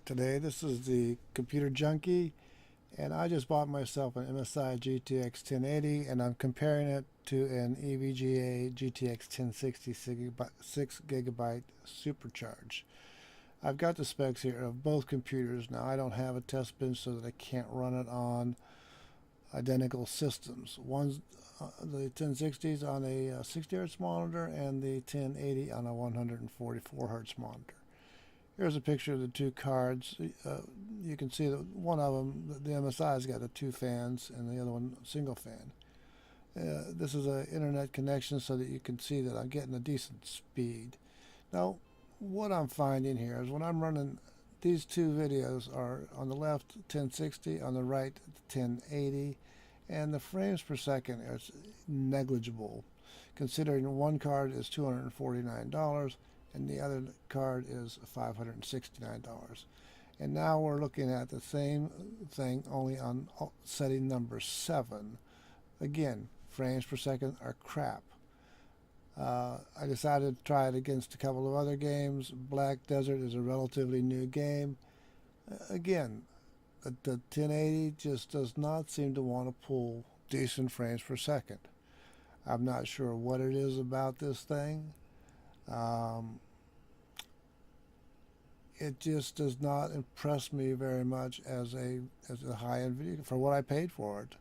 Alright, today this is the Computer Junkie, and I just bought myself an MSI GTX 1080, and I'm comparing it to an evga GTX 1060 6 gigabyte supercharge. I've got the specs here of both computers. Now I don't have a test bench so that I can't run it on identical systems. One's the 1060s on a 60 Hz monitor and the 1080 on a 144 Hz monitor. Here's a picture of the two cards. You can see that one of them, the MSI's got the two fans, and the other one single fan. This is an internet connection so that you can see that I'm getting a decent speed. Now, what I'm finding here is when I'm running these two videos are on the left 1060, on the right 1080, and the frames per second is negligible, considering one card is $249 and the other card is $569. And now we're looking at the same thing, only on setting number 7. Again, frames per second are crap. I decided to try it against a couple of other games. Black Desert is a relatively new game. Again, the 1080 just does not seem to want to pull decent frames per second. I'm not sure what it is about this thing. It just does not impress me very much as a high-end video for what I paid for it.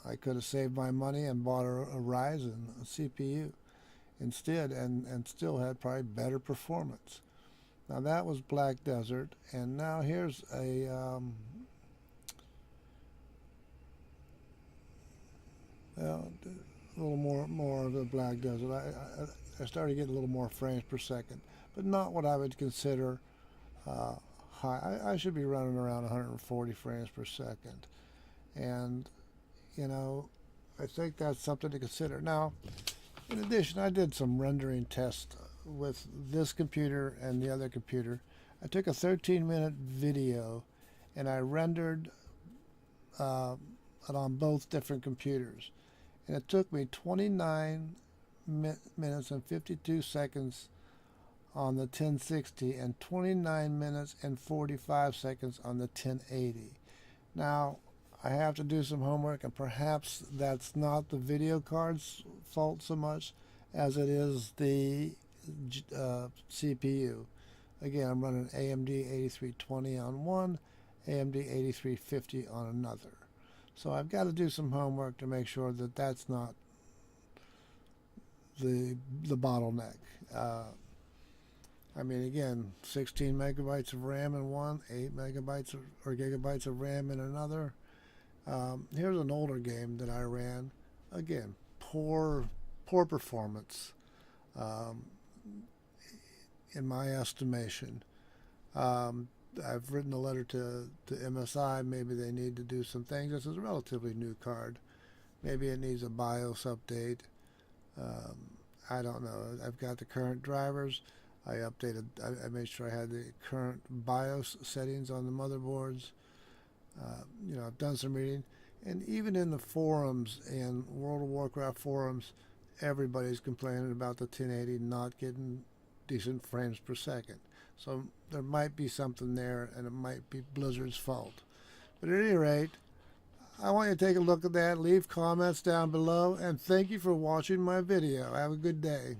I could have saved my money and bought a Ryzen CPU instead, and still had probably better performance. Now that was Black Desert, and now here's a little more of the Black Desert. I started getting a little more frames per second, but not what I would consider high. I should be running around 140 frames per second, and you know, I think that's something to consider. Now, in addition, I did some rendering tests with this computer and the other computer. I took a 13-minute video and I rendered it on both different computers, and it took me 29 minutes and 52 seconds on the 1060 and 29 minutes and 45 seconds on the 1080. Now, I have to do some homework, and perhaps that's not the video card's fault so much as it is the CPU. Again, I'm running AMD 8320 on one, AMD 8350 on another. So I've got to do some homework to make sure that that's not the bottleneck. I mean, again, 16 megabytes of RAM in one, 8 megabytes or gigabytes of RAM in another. Here's an older game that I ran. Again, poor performance, in my estimation. I've written a letter to MSI. Maybe they need to do some things. This is a relatively new card. Maybe it needs a BIOS update. I don't know. I've got the current drivers. I made sure I had the current BIOS settings on the motherboards. You know, I've done some reading, and even in the forums and World of Warcraft forums, everybody's complaining about the 1080 not getting decent frames per second. So there might be something there, and it might be Blizzard's fault. But at any rate, I want you to take a look at that, leave comments down below, and thank you for watching my video. Have a good day.